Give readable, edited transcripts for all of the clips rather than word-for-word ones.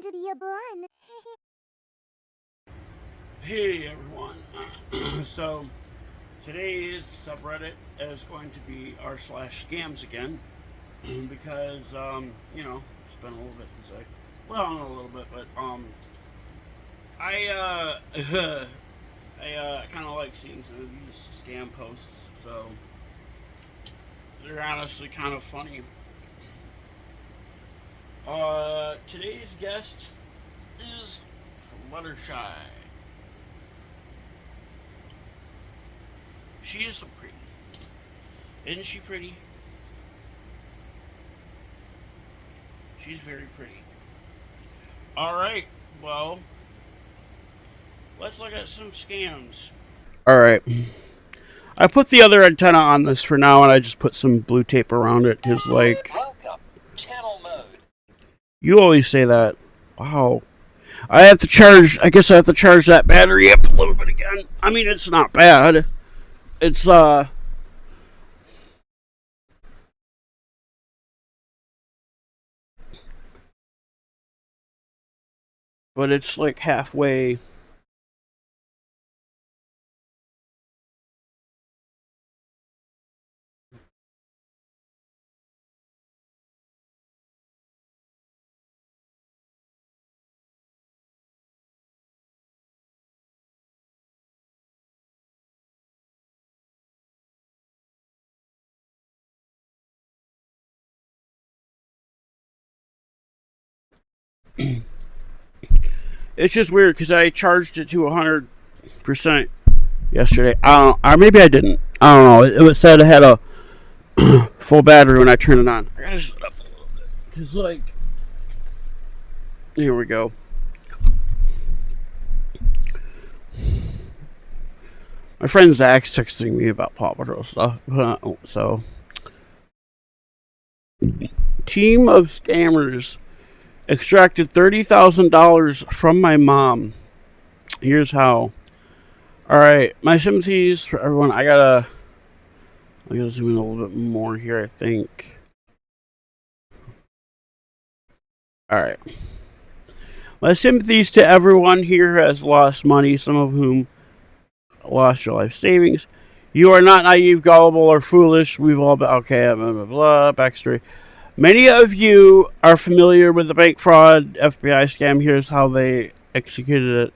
going to be a bun. Hey everyone. So today's subreddit is going to be r/scams again because it's been a little bit since not a little bit, but I I kind of like seeing some of these scam posts, so they're honestly kind of funny. Today's guest is Fluttershy. She is so pretty. Isn't she pretty? She's very pretty. Alright, well, let's look at some scams. Alright. I put the other antenna on this for now, and I just put some blue tape around it. Because, Welcome, channel mode. You always say that. Wow. I guess I have to charge that battery up a little bit again. I mean, it's not bad. It's, but it's like halfway. It's just weird because I charged it to 100% yesterday. I don't know. Or maybe I didn't. I don't know. It said it had a full battery when I turned it on. I gotta shut up a little bit. Because, here we go. My friend Zach's texting me about Paw Patrol stuff. So, team of scammers extracted $30,000 from my mom. Here's how. Alright, my sympathies for everyone. I gotta zoom in a little bit more here, I think. Alright. My sympathies to everyone here who has lost money, some of whom lost your life savings. You are not naive, gullible, or foolish. We've all been... Okay, blah, blah, blah, backstory. Many of you are familiar with the bank fraud FBI scam. Here's how they executed it.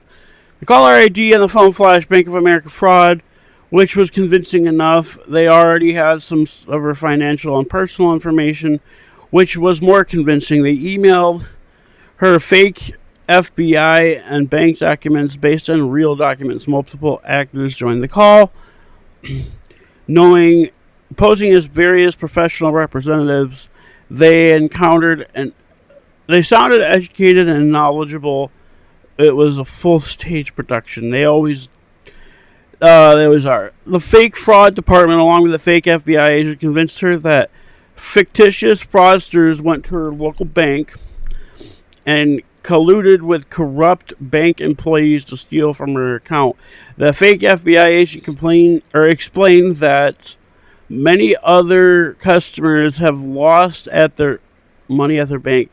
The caller ID and the phone flash Bank of America fraud, which was convincing enough. They already had some of her financial and personal information, which was more convincing. They emailed her fake FBI and bank documents based on real documents. Multiple actors joined the call, posing as various professional representatives. They sounded educated and knowledgeable. It was a full stage production. They always are. The fake fraud department, along with the fake FBI agent, convinced her that fictitious fraudsters went to her local bank and colluded with corrupt bank employees to steal from her account. The fake FBI agent explained that many other customers have lost their money at their bank,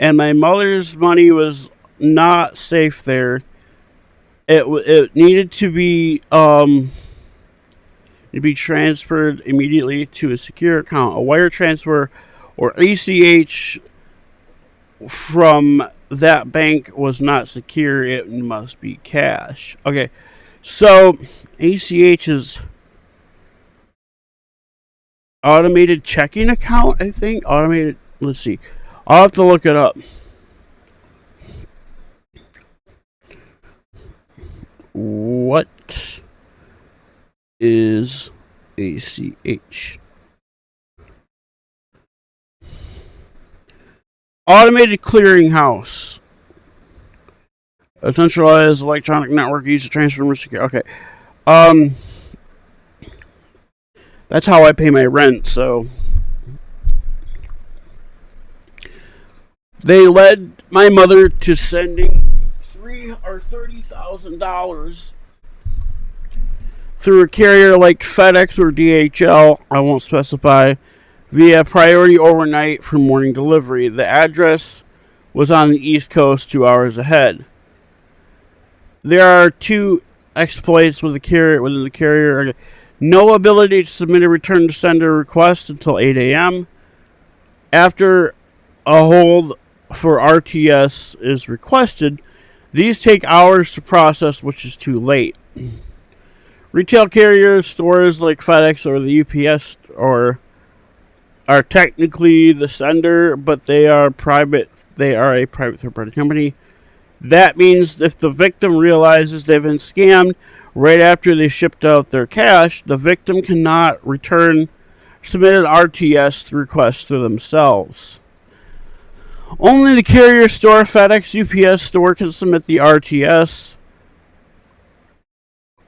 and my mother's money was not safe there. It needed to be transferred immediately to a secure account. A wire transfer or ACH from that bank was not secure. It must be cash. Okay, so ACH is automated checking account, I think. Let's see. I'll have to look it up. What is ACH? Automated clearinghouse. A centralized electronic network used to transfer secure. Okay. That's how I pay my rent, so. They led my mother to sending $30,000 through a carrier like FedEx or DHL, I won't specify, via priority overnight for morning delivery. The address was on the East Coast 2 hours ahead. There are two exploits within the carrier. No ability to submit a return to sender request until 8 a.m. After a hold for RTS is requested, these take hours to process, which is too late. Retail carriers, stores like FedEx or the UPS are technically the sender, but they are a private third-party company. That means if the victim realizes they've been scammed right after they shipped out their cash, the victim cannot submit an RTS request to themselves. Only the carrier store, FedEx, UPS store can submit the RTS,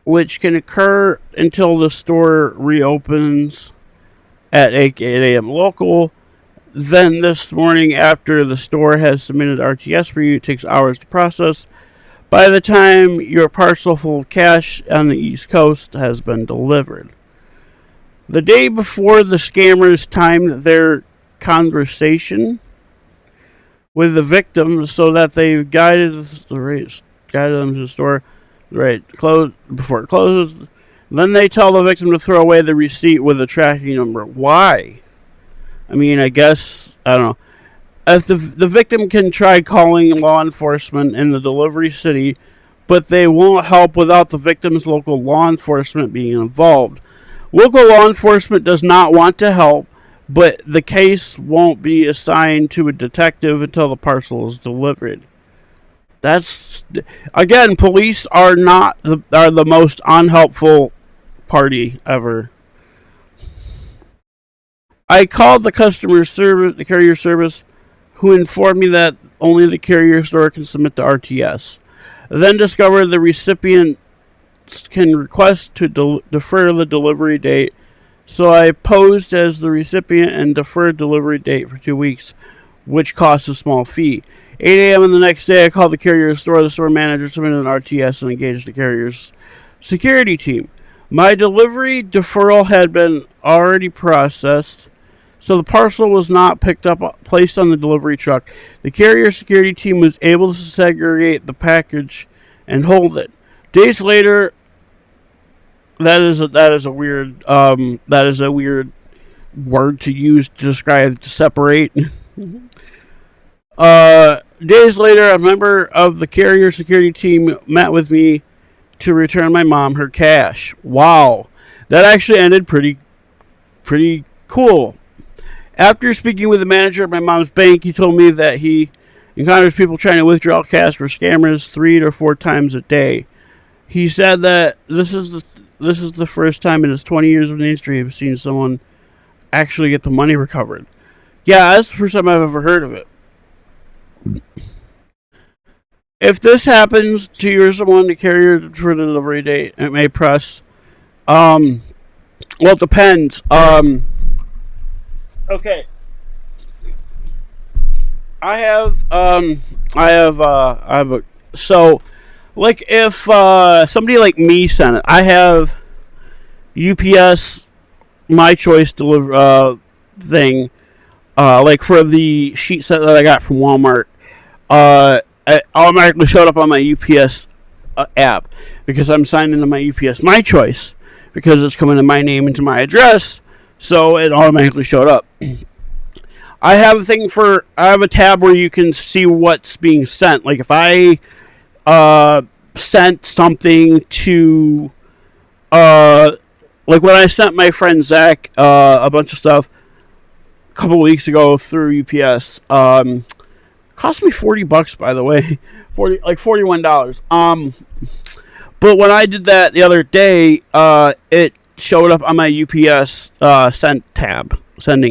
which can occur until the store reopens at 8 a.m. local. Then this morning, after the store has submitted RTS for you, it takes hours to process. By the time your parcel full of cash on the East Coast has been delivered. The day before, the scammers timed their conversation with the victim so that they guided them to the store before it closes. Then they tell the victim to throw away the receipt with a tracking number. Why? I mean, I guess, I don't know. If the victim can try calling law enforcement in the delivery city, but they won't help without the victim's local law enforcement being involved. Local law enforcement does not want to help, but the case won't be assigned to a detective until the parcel is delivered. That's, again, police are the most unhelpful party ever. I called the carrier service, who informed me that only the carrier store can submit the RTS. Then discovered the recipient can request to defer the delivery date, so I posed as the recipient and deferred delivery date for 2 weeks, which costs a small fee. 8 a.m. the next day, I called the carrier store. The store manager submitted an RTS and engaged the carrier's security team. My delivery deferral had been already processed, so the parcel was not placed on the delivery truck. The carrier security team was able to segregate the package and hold it. Days later, that is a weird word to use to describe to separate. Days later, a member of the carrier security team met with me to return my mom her cash. Wow, that actually ended pretty cool. After speaking with the manager of my mom's bank, he told me that he encounters people trying to withdraw cash for scammers 3 to 4 times a day. He said that this is the first time in his 20 years of the industry I've seen someone actually get the money recovered. Yeah, that's the first time I've ever heard of it. If this happens to you or someone, the carrier for the delivery date, it may press. Well, it depends. Okay. So, like, if somebody like me sent it, I have UPS My Choice thing, like for the sheet set that I got from Walmart. It automatically showed up on my UPS app because I'm signed into my UPS My Choice because it's coming in my name into my address, so it automatically showed up. I have a tab where you can see what's being sent. Like if I sent something to like when I sent my friend Zach a bunch of stuff a couple weeks ago through UPS. Cost me $40, by the way, $41. But when I did that the other day, it showed up on my UPS sending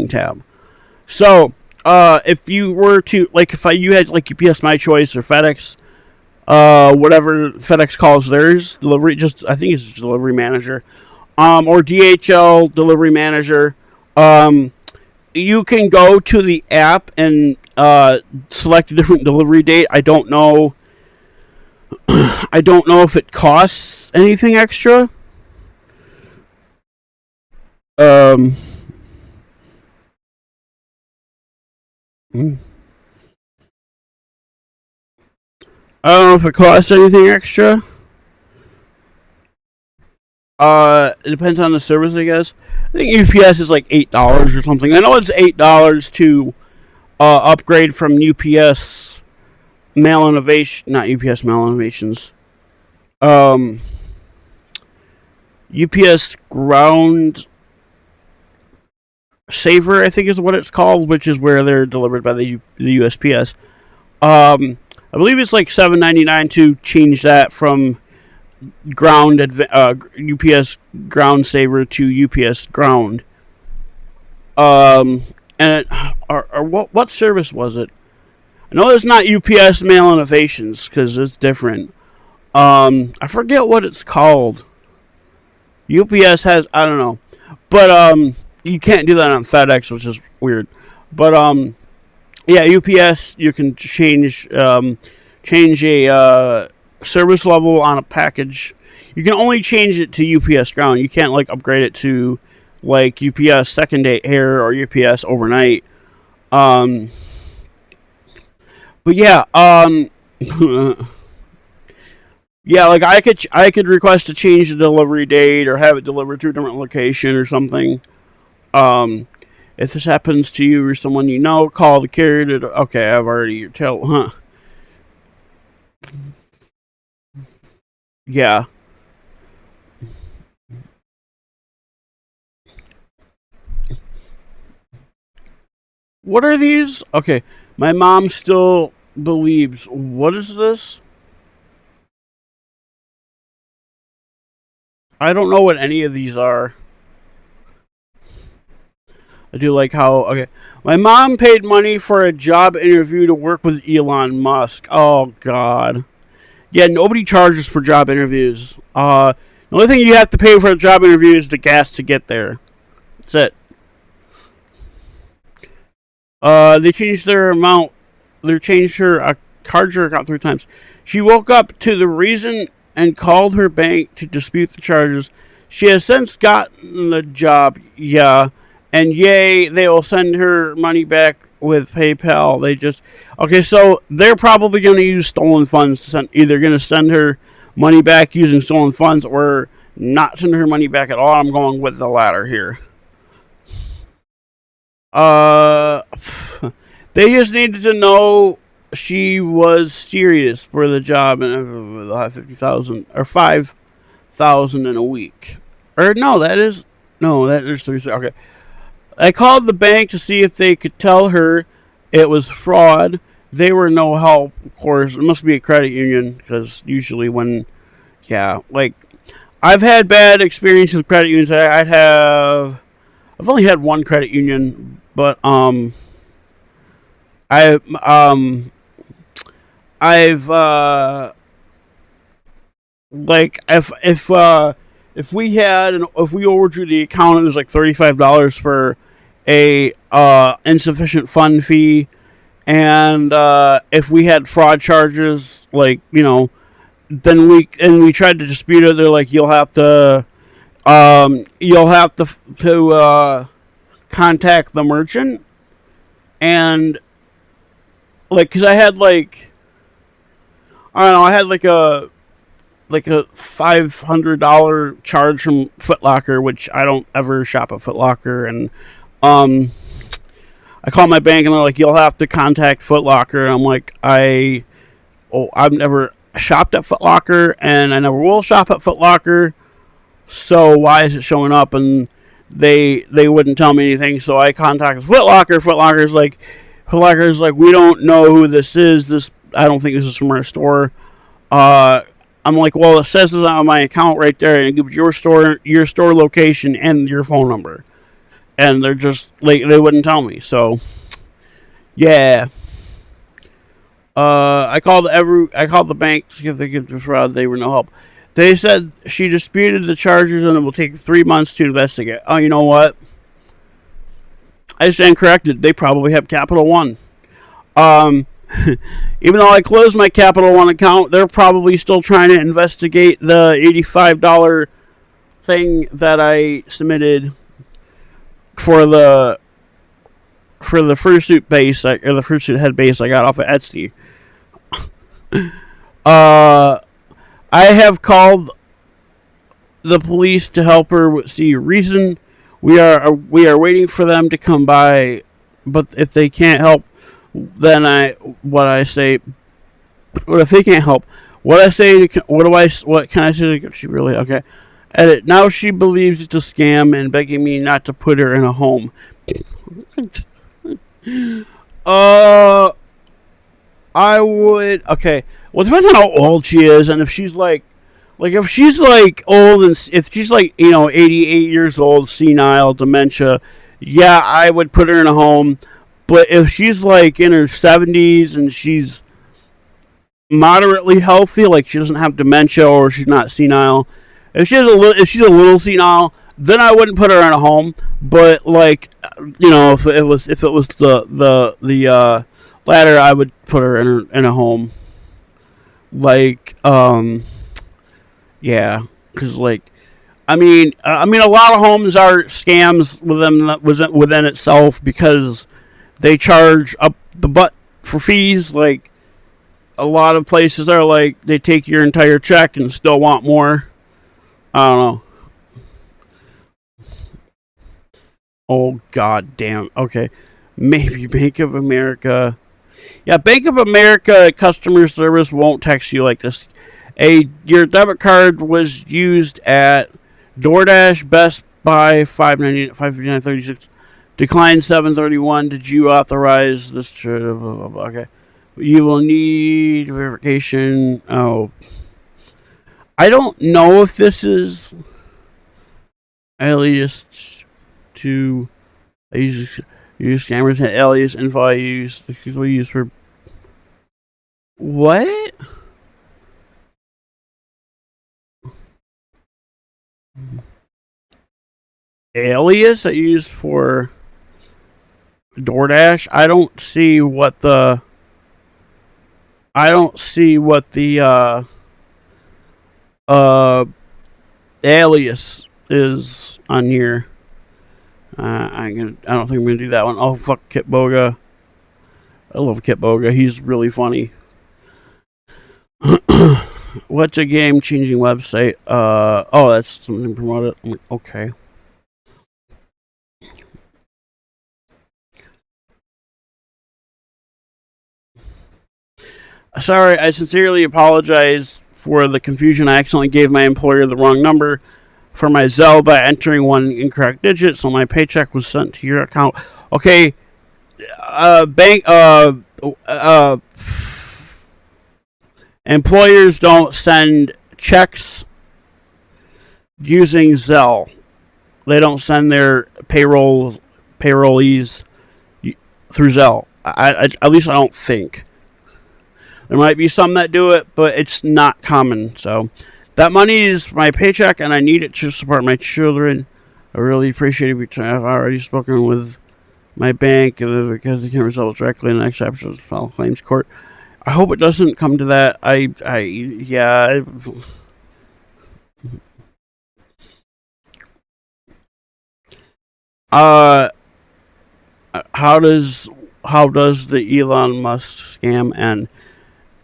tab. So if you were to you had like UPS My Choice or FedEx, whatever FedEx calls theirs delivery, I think it's Delivery Manager, or DHL Delivery Manager, you can go to the app and select a different delivery date. I don't know if it costs anything extra. I don't know if it costs anything extra. It depends on the service, I guess. I think UPS is like $8 or something. I know it's $8 to upgrade from UPS Mail Innovation, not UPS Mail Innovations. Um, UPS Ground Saver, I think is what it's called, which is where they're delivered by the USPS. I believe it's like $7.99 to change that from UPS Ground Saver to UPS Ground. Um, and or what service was it? I know it's not UPS Mail Innovations because it's different. I forget what it's called. UPS has, I don't know, but you can't do that on FedEx, which is weird. But yeah, UPS you can change a service level on a package. You can only change it to UPS Ground. You can't like upgrade it to like UPS second day air or UPS overnight. Um, but yeah, yeah, like I could request to change the delivery date or have it delivered to a different location or something. Um, if this happens to you or someone you know, call the carrier. Okay, I've already tell. Huh? Yeah. What are these? Okay, my mom still believes. What is this? I don't know what any of these are. I do like how okay. My mom paid money for a job interview to work with Elon Musk. Oh God. Yeah, nobody charges for job interviews. The only thing you have to pay for a job interview is the gas to get there. That's it. They changed their amount. They changed her charged her account 3 times. She woke up to the reason and called her bank to dispute the charges. She has since gotten the job. Yeah, and yay, they will send her money back with PayPal. They just okay. So they're probably going to use stolen funds to send. Either going to send her money back using stolen funds or not send her money back at all. I'm going with the latter here. Uh, they just needed to know she was serious for the job and 50,000 or 5,000 in a week. Or no, that is no, that is 3. Okay, I called the bank to see if they could tell her it was fraud. They were no help. Of course, it must be a credit union because usually when yeah, like I've had bad experiences with credit unions. I've only had one credit union, but I I've like if we had if we overdrew the account, it was like $35 for a insufficient fund fee, and if we had fraud charges, like then we tried to dispute it. They're like, you'll have to contact the merchant and like because I had like I don't know I had like a $500 charge from Foot Locker, which I don't ever shop at Foot Locker, and um, I called my bank and they're like, "You'll have to contact Foot Locker." And I'm like, I've never shopped at Foot Locker, and I never will shop at Foot Locker. So why is it showing up? And they wouldn't tell me anything. So I contacted Foot Locker. Foot Locker's like, we don't know who this is. This I don't think this is from our store. Uh, I'm like, well, it says it's on my account right there, and it gives your store location, and your phone number. And they're just like they wouldn't tell me. So yeah, I called the bank to see if they could defraud. They were no help. They said she disputed the charges, and it will take 3 months to investigate. Oh, you know what? I stand corrected. They probably have Capital One. Um, Even though I closed my Capital One account, they're probably still trying to investigate the $85 thing that I submitted for the fursuit base or the fursuit head base I got off of Etsy. I have called the police to help her see reason. We are waiting for them to come by, but if they can't help, then I say, what if they can't help? What I say? What can I say? She really okay. Edit. Now she believes it's a scam and begging me not to put her in a home. uh, I would. Okay. Well, it depends on how old she is, and if she's like if she's like old and if she's like 88 years old, senile, dementia, yeah, I would put her in a home. But if she's like in her 70s and she's moderately healthy, like she doesn't have dementia or she's not senile, if she's a little senile, then I wouldn't put her in a home. But like if it was the latter, I would put her in a home. Like yeah, because like I mean, a lot of homes are scams within itself because they charge up the butt for fees. Like a lot of places are like they take your entire check and still want more. I don't know. Oh god damn. Okay, maybe Bank of America. Yeah, Bank of America customer service won't text you like this. Your debit card was used at DoorDash, Best Buy, 559.36. Decline 731. Did you authorize this? Okay. You will need verification. Oh, I don't know if this is alias to. I use scammers and alias info. I use. Excuse me. Use for what? Alias I used for DoorDash. I don't see what the uh alias is on here. I don't think I'm gonna do that one. Oh fuck Kitboga. I love Kitboga. He's really funny. What's a game changing website? Oh, that's something promoted. I'm like, okay. Sorry, I sincerely apologize for the confusion. I accidentally gave my employer the wrong number for my Zelle by entering one incorrect digit, so my paycheck was sent to your account. Okay, bank, employers don't send checks using Zelle. They don't send their payrollees through Zelle. At least I don't think. There might be some that do it, but it's not common. So that money is my paycheck, and I need it to support my children. I really appreciate it. I've already spoken with my bank because they can't resolve directly in the next episode's file claims court. I hope it doesn't come to that. Yeah. Uh, how does the Elon Musk scam end?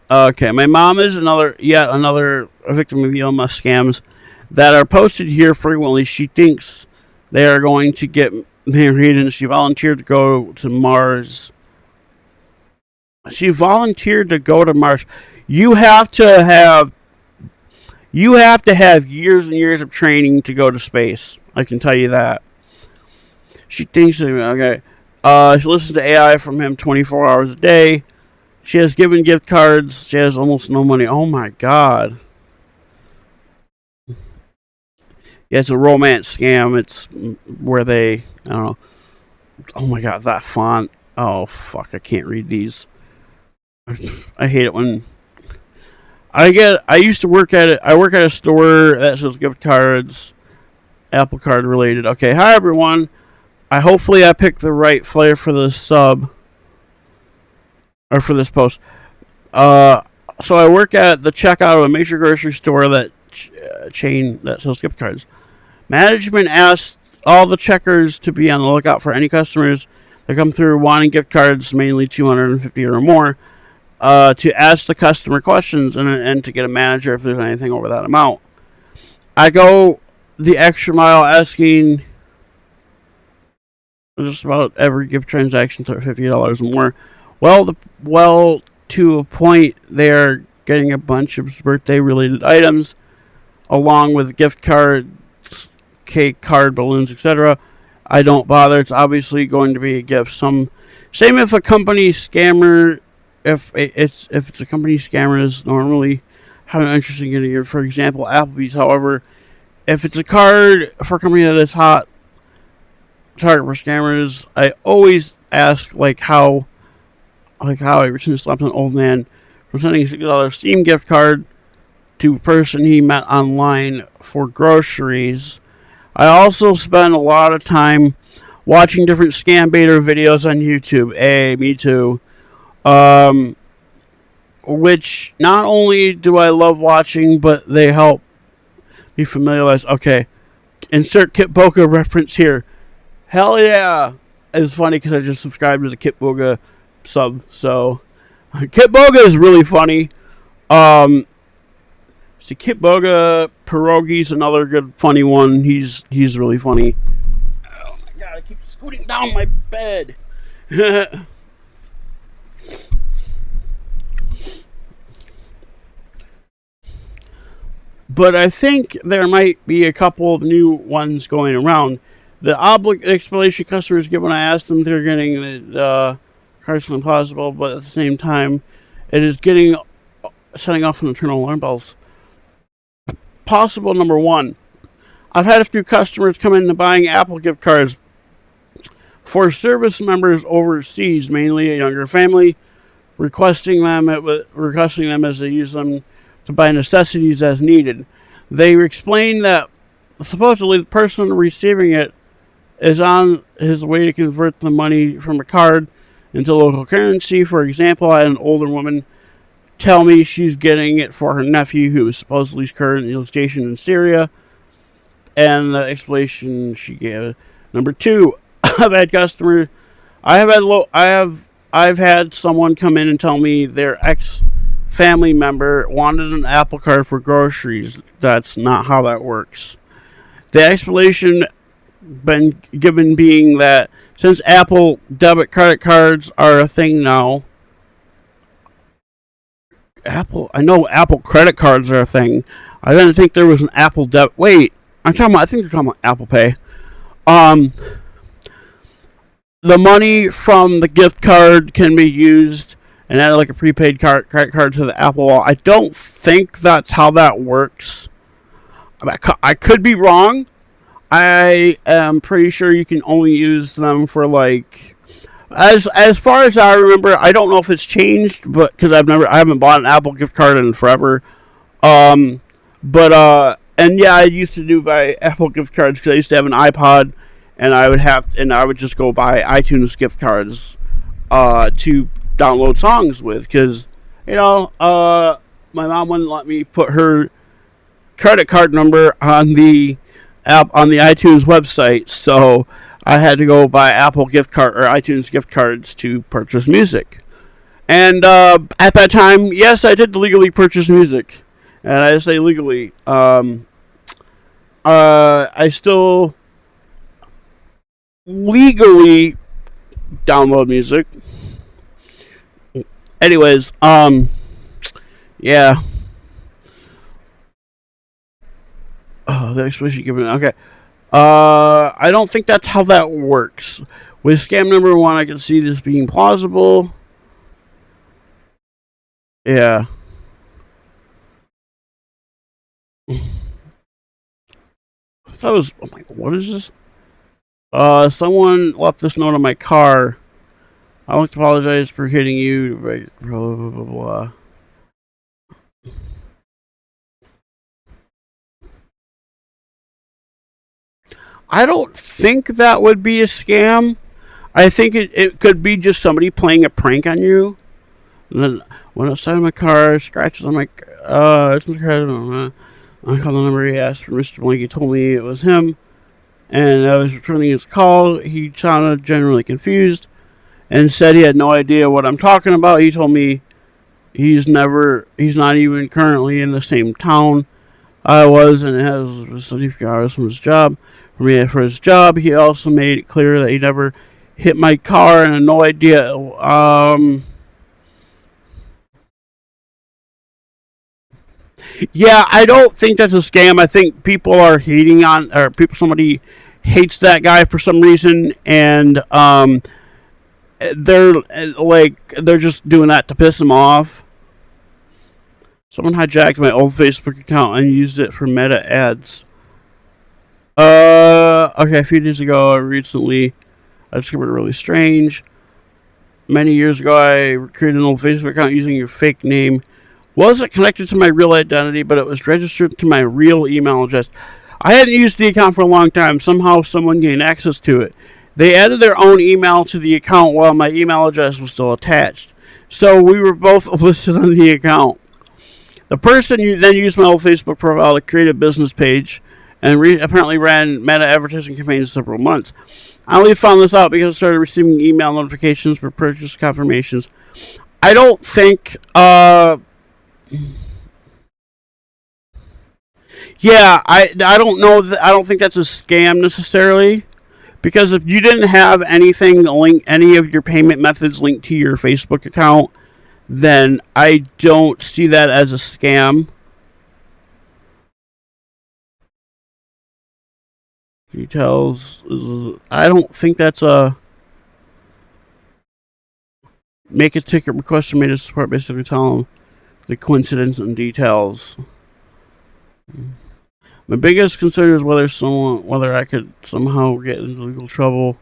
Okay, my mom is yet another victim of Elon Musk scams that are posted here frequently. She thinks they are going to get married, and she volunteered to go to Mars. She volunteered to go to Mars. You have to have years and years of training to go to space. I can tell you that. She thinks okay. She listens to AI from him 24 hours a day. She has given gift cards. She has almost no money. Oh my god. Yeah, it's a romance scam. It's where I don't know. Oh my god, that font. Oh fuck, I can't read these. I hate it when I used to work at it. I work at a store that sells gift cards, Apple Card related. Okay, hi everyone. Hopefully I picked the right flyer for this sub. Or for this post. So I work at the checkout of a major grocery store that chain that sells gift cards. Management asked all the checkers to be on the lookout for any customers that come through wanting gift cards, mainly 250 or more. to ask the customer questions and to get a manager if there's anything over that amount. I go the extra mile asking just about every gift transaction to $50 or more. Well, to a point, they're getting a bunch of birthday-related items, along with gift cards, cake, card, balloons, etc. I don't bother. It's obviously going to be a gift. Same if a company scammer, if it's a company scammer is normally have an interest in getting it. For example, Applebee's. However, if it's a card for a company that is hot target for scammers, I always ask how I recently slapped an old man from sending a $60 Steam gift card to a person he met online for groceries. I also spend a lot of time watching different scam baiter videos on YouTube. Hey, me too. Which not only do I love watching, but they help me familiarize. Okay, insert Kit Boga reference here. Hell yeah! It's funny because I just subscribed to the Kit Boga sub. So, Kit Boga is really funny. See, Kit Boga, Pierogi's another good funny one. He's really funny. Oh my god, I keep scooting down my bed. But I think there might be a couple of new ones going around. The explanation customers get when I ask them, they're getting the cards impossible, but at the same time, it is setting off an internal alarm bells. Possible number one. I've had a few customers come into buying Apple gift cards for service members overseas, mainly a younger family, requesting them as they use them to buy necessities as needed. They explain that supposedly the person receiving it is on his way to convert the money from a card into local currency. For example, I had an older woman tell me she's getting it for her nephew who is supposedly currently stationed in Syria, and the explanation she gave. Number two, I've had someone come in and tell me their ex-family member wanted an Apple card for groceries. That's not how that works. The explanation been given being that since Apple debit credit cards are a thing now, I know Apple credit cards are a thing. I didn't think there was an Apple debit. Wait, I think they're talking about Apple Pay. The money from the gift card can be used and add like a prepaid credit card to the Apple Wallet. I don't think that's how that works. I could be wrong. I am pretty sure you can only use them for as far as I remember. I don't know if it's changed, but because I haven't bought an Apple gift card in forever. And yeah, I used to do buy Apple gift cards because I used to have an iPod, and I would just go buy iTunes gift cards to download songs with, because my mom wouldn't let me put her credit card number on the app on the iTunes website, so I had to go buy Apple gift card or iTunes gift cards to purchase music. And at that time, yes, I did legally purchase music, and I say legally. I still legally download music. Anyways, yeah. Oh, the explanation given. Okay. I don't think that's how that works. With scam number one, I can see this being plausible. Yeah. That was. I'm like, what is this? Someone left this note on my car. I want to apologize for hitting you. Right, blah, blah, blah, blah. I don't think that would be a scam. I think it could be just somebody playing a prank on you. And then went outside of my car, scratches on my it's my car. I called the number he asked for Mr. Blank. He told me it was him, and I was returning his call. He sounded generally confused and said he had no idea what I'm talking about. He told me He's not even currently in the same town I was, and has $75 from his job. For his job, he also made it clear that he never hit my car and had no idea. Yeah, I don't think that's a scam. I think people are hating on, or somebody hates that guy for some reason, and they're they're just doing that to piss him off. Someone hijacked my old Facebook account and used it for meta ads. Okay, a few days ago, I discovered really strange. Many years ago, I created an old Facebook account using a fake name. Wasn't connected to my real identity, but it was registered to my real email address. I hadn't used the account for a long time. Somehow, someone gained access to it. They added their own email to the account while my email address was still attached. So we were both listed on the account. The person then used my old Facebook profile to create a business page and apparently ran meta advertising campaigns for several months. I only found this out because I started receiving email notifications for purchase confirmations. I don't think, yeah, I don't know, I don't think that's a scam necessarily. Because if you didn't have any of your payment methods linked to your Facebook account, then I don't see that as a scam. Details. I don't think that's a make a ticket request for me to support. Basically, tell them the coincidence and details. My biggest concern is whether I could somehow get into legal trouble.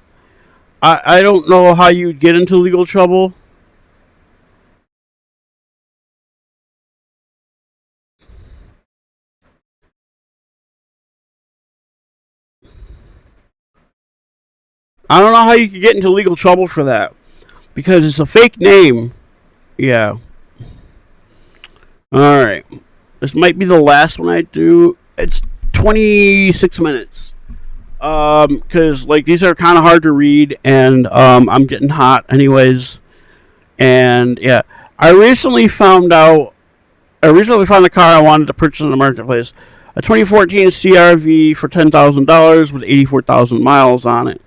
I don't know how you'd get into legal trouble. I don't know how you could get into legal trouble for that because it's a fake name. Yeah. All right. This might be the last one I do. It's 26 minutes. Because like these are kind of hard to read, and I'm getting hot anyways. And yeah, I recently found the car I wanted to purchase in the marketplace. A 2014 CRV for $10,000 with 84,000 miles on it.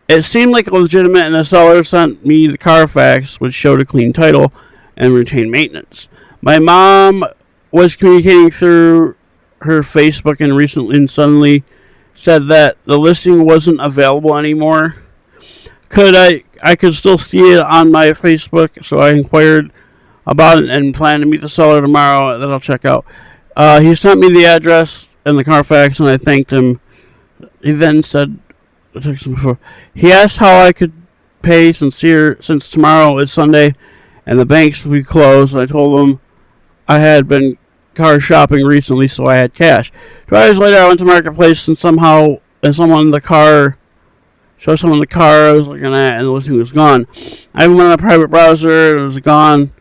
It seemed like legitimate, and the seller sent me the Carfax, which showed a clean title and retained maintenance. My mom was communicating through her Facebook and suddenly said that the listing wasn't available anymore. I could still see it on my Facebook, so I inquired about it and plan to meet the seller tomorrow that I'll check out. He sent me the address and the Carfax, and I thanked him. He then said, he asked how I could pay since tomorrow is Sunday and the banks will be closed. And I told him I had been car shopping recently, so I had cash. 2 hours later, I went to Marketplace and someone in the car showed someone the car I was looking at, and the listing was gone. I went on a private browser, and it was gone.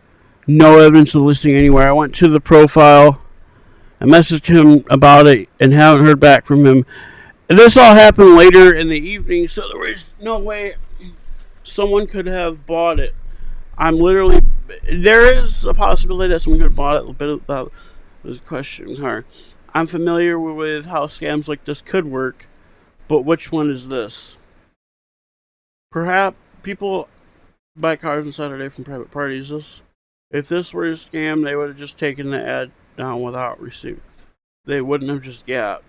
No evidence of the listing anywhere. I went to the profile, I messaged him about it, and haven't heard back from him. And this all happened later in the evening, so there was no way someone could have bought it. There is a possibility that someone could have bought it. A bit about this question car. I'm familiar with how scams like this could work, but which one is this? Perhaps people buy cars on Saturday from private parties. If this were a scam, they would have just taken the ad down without receipt. They wouldn't have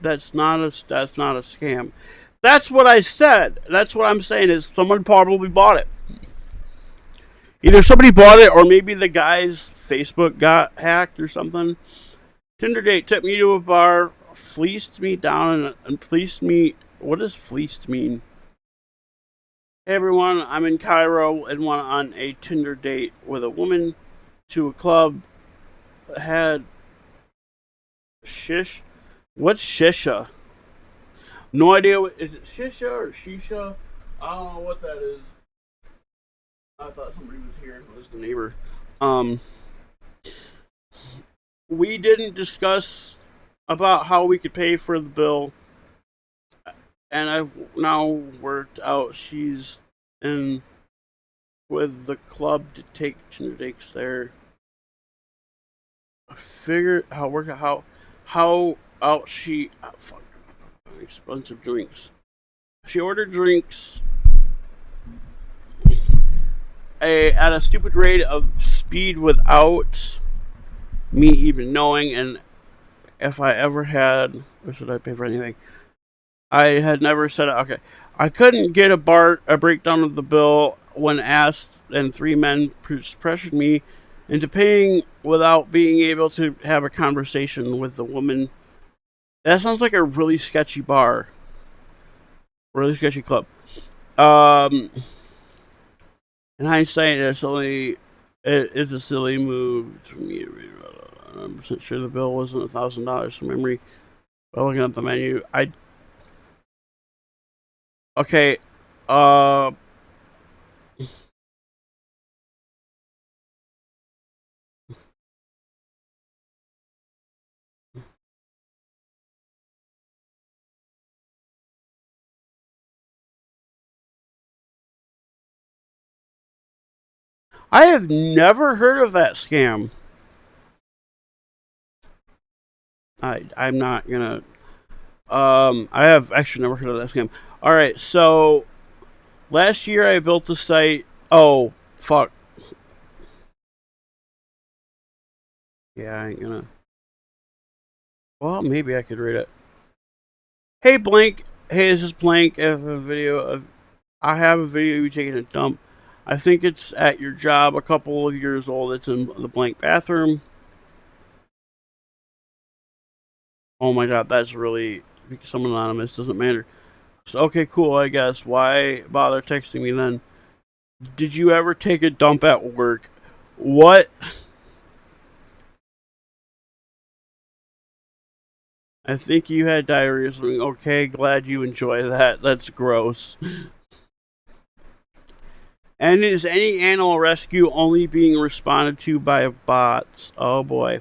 that's not a scam. That's what I said. That's what I'm saying is someone probably bought it. Either somebody bought it or maybe the guy's Facebook got hacked or something. Tinder date took me to a bar, fleeced me down and fleeced me. What does fleeced mean? Hey everyone, I'm in Cairo and went on a Tinder date with a woman to a club. Had shish. What's shisha? No idea. Is it shisha or shisha? I don't know what that is. I thought somebody was here. It was the neighbor. We didn't discuss about how we could pay for the bill, and I've now worked out she's in with the club to take Tinder dates there. figured how work out how out she fuck expensive drinks. She ordered drinks at a stupid rate of speed without me even knowing. And if I ever had, or should I pay for anything? I had never said it. Okay, I couldn't get a breakdown of the bill when asked, and three men pressured me into paying without being able to have a conversation with the woman. That sounds like a really sketchy bar, really sketchy club. In hindsight, it is a silly move for me. I'm sure the bill wasn't $1,000 from memory. By looking at the menu, okay. I have never heard of that scam. I'm not gonna. I have actually never heard of that scam. All right, so last year I built the site. Oh fuck. Yeah, I ain't gonna. Well, maybe I could read it. Hey Blank. Hey, this is Blank. I have a video of you taking a dump. I think it's at your job, a couple of years old. It's in the blank bathroom. Oh my god, that's really some anonymous. Doesn't matter. So, okay, cool. I guess. Why bother texting me then? Did you ever take a dump at work? What? I think you had diarrhea or something. Okay, glad you enjoy that. That's gross. And is any animal rescue only being responded to by bots? Oh boy.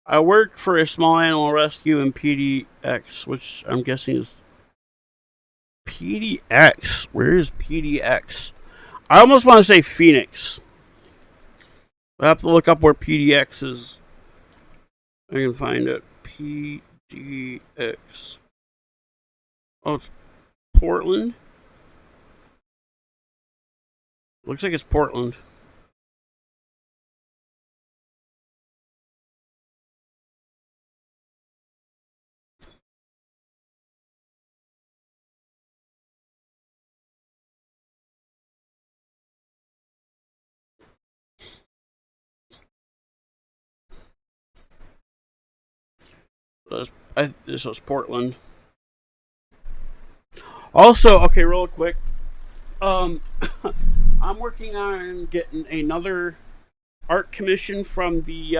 I work for a small animal rescue in PDX, which I'm guessing is PDX. Where is PDX? I almost want to say Phoenix. I have to look up where PDX is. I can find it. PDX. Oh, it's Portland? Looks like it's Portland. This was Portland. Also, okay, real quick. I'm working on getting another art commission from the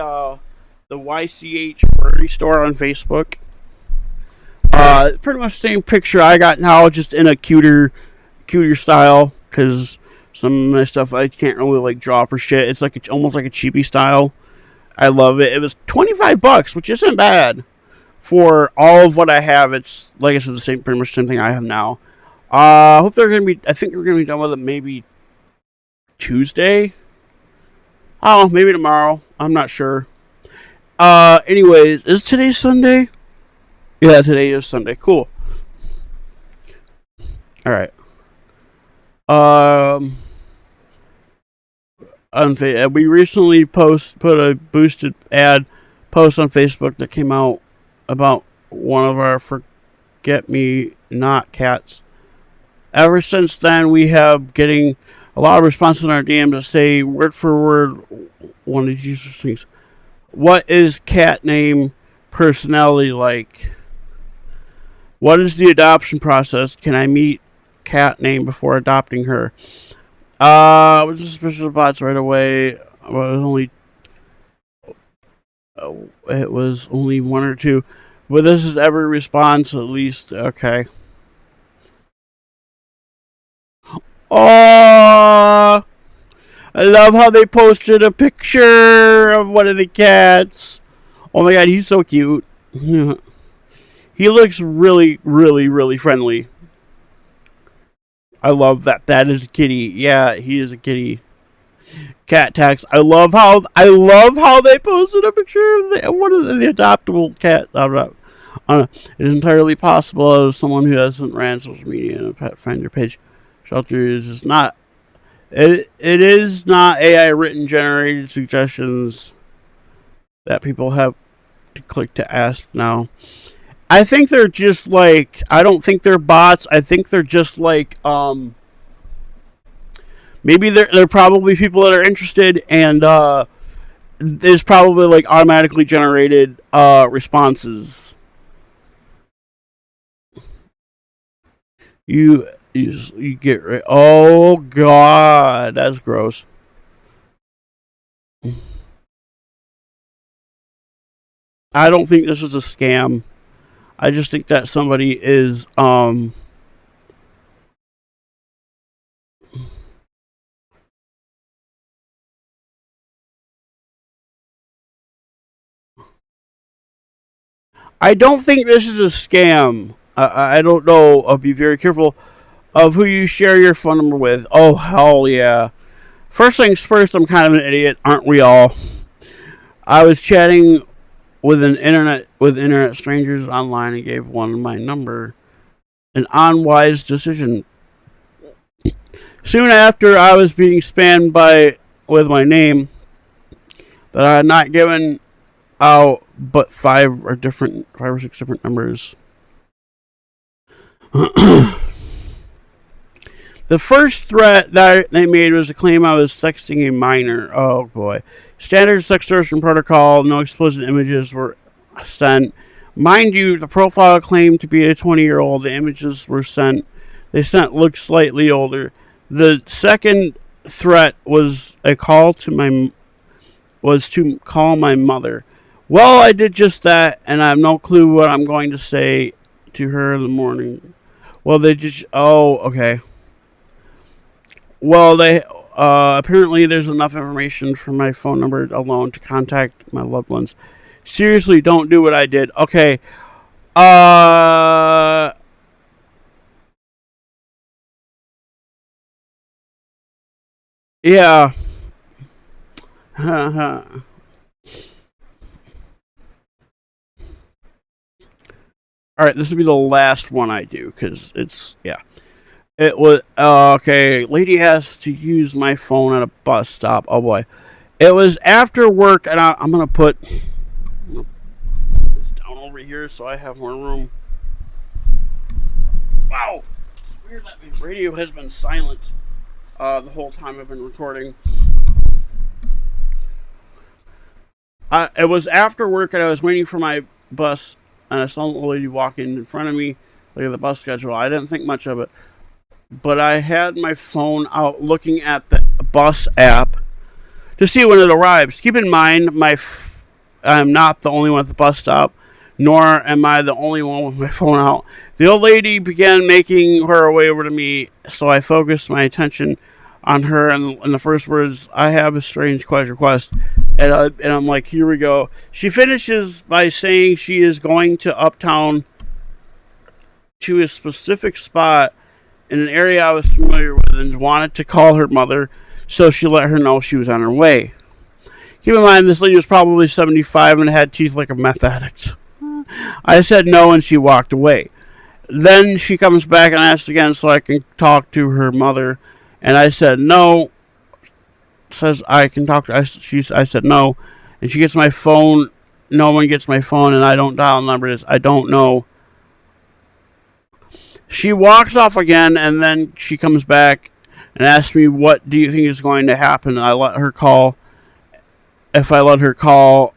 YCH Furry store on Facebook. Pretty much the same picture I got now, just in a cuter style. Because some of my stuff I can't really like draw for shit. It's like almost like a cheapy style. I love it. It was $25, which isn't bad for all of what I have. It's like I said, pretty much the same thing I have now. I hope they're gonna be. I think we're gonna be done with it maybe Tuesday. Oh, maybe tomorrow. I'm not sure. Anyways, is today Sunday? Yeah, today is Sunday. Cool. All right. We recently put a boosted ad post on Facebook that came out about one of our forget me not cats. Ever since then, we have getting a lot of responses on our DM to say word for word one of these things. What is cat name personality like? What is the adoption process? Can I meet cat name before adopting her? I was suspicious of bots right away. It was only one or two. But this is every response at least. Okay. Oh, I love how they posted a picture of one of the cats. Oh my god, he's so cute. He looks really, really, really friendly. I love that. That is a kitty. Yeah, he is a kitty. cat tax. I love how they posted a picture of one of the adoptable cat. It is entirely possible as someone who hasn't ran social media and a pet finder page shelters is not. It is not AI written generated suggestions that people have to click to ask now. I think they're just like, I don't think they're bots. I think they're just like maybe they're probably people that are interested, and there's probably like automatically generated responses. You get rid. Oh God, that's gross. I don't think this is a scam. I just think that somebody is I don't think this is a scam. I don't know. I'll be very careful of who you share your phone number with. Oh hell yeah! First things first, I'm kind of an idiot, aren't we all? I was chatting with internet strangers online and gave one my number. An unwise decision. Soon after, I was being spammed by with my name that I had not given out, but five or six different numbers. The first threat that they made was a claim I was sexting a minor. Oh boy. Standard sextortion protocol, no explicit images were sent. Mind you, the profile claimed to be a 20-year-old. The images they sent looked slightly older. The second threat was to call my mother. Well, I did just that, and I have no clue what I'm going to say to her in the morning. Well, they just, oh, okay. Well, they apparently there's enough information from my phone number alone to contact my loved ones. Seriously, don't do what I did. Okay. Uh yeah. All right, this will be the last one I do cuz it's yeah. It was okay, lady has to use my phone at a bus stop. Oh boy. It was after work, and I'm going to put this down over here so I have more room. Wow. It's weird that my radio has been silent the whole time I've been recording. It was after work, and I was waiting for my bus, and I saw the lady walking in front of me. Look at the bus schedule. I didn't think much of it, but I had my phone out looking at the bus app to see when it arrives. Keep in mind, I'm not the only one at the bus stop, nor am I the only one with my phone out. The old lady began making her way over to me, so I focused my attention on her, and the first words, I have a strange request. And I'm like, here we go. She finishes by saying she is going to Uptown to a specific spot in an area I was familiar with and wanted to call her mother, so she let her know she was on her way. Keep in mind, this lady was probably 75 and had teeth like a meth addict. I said no, and she walked away. Then she comes back and asks again so I can talk to her mother, and I said no. Says I can talk to. I said no, and she gets my phone. No one gets my phone, and I don't dial numbers. I don't know. She walks off again, and then she comes back and asks me, "What do you think is going to happen?" And I let her call. If I let her call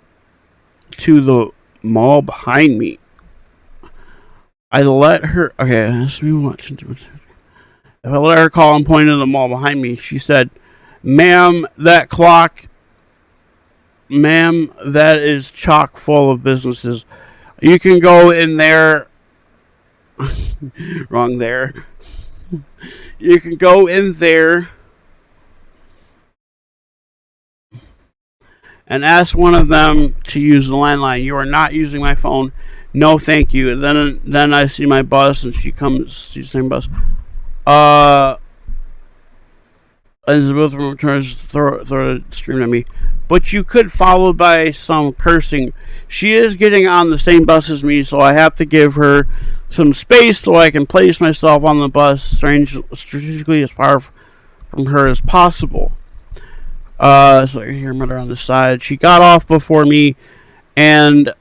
to the mall behind me, I let her. Okay, ask me what. If I let her call and point to the mall behind me, she said, Ma'am, that is chock full of businesses. You can go in there. Wrong there. You can go in there and ask one of them to use the landline. You are not using my phone. No, thank you. And then I see my bus, and she's the same bus. and both of them turns screaming at me. But you could follow by some cursing. She is getting on the same bus as me, so I have to give her some space so I can place myself on the bus strategically as far from her as possible. So I hear mother on the side. She got off before me, and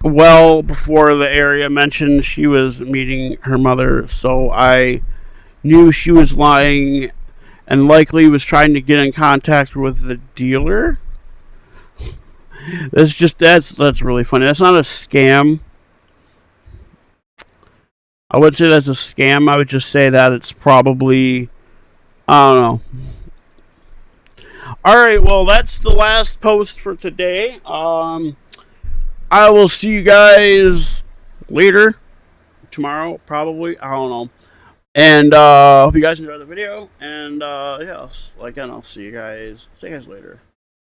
well before the area mentioned she was meeting her mother, so I knew she was lying and likely was trying to get in contact with the dealer. That's really funny. That's not a scam. I would say that's a scam. I would just say that it's probably, I don't know. All right, well that's the last post for today. I will see you guys later, tomorrow probably. I don't know. And hope you guys enjoyed the video. And yeah, again, I'll see you guys later.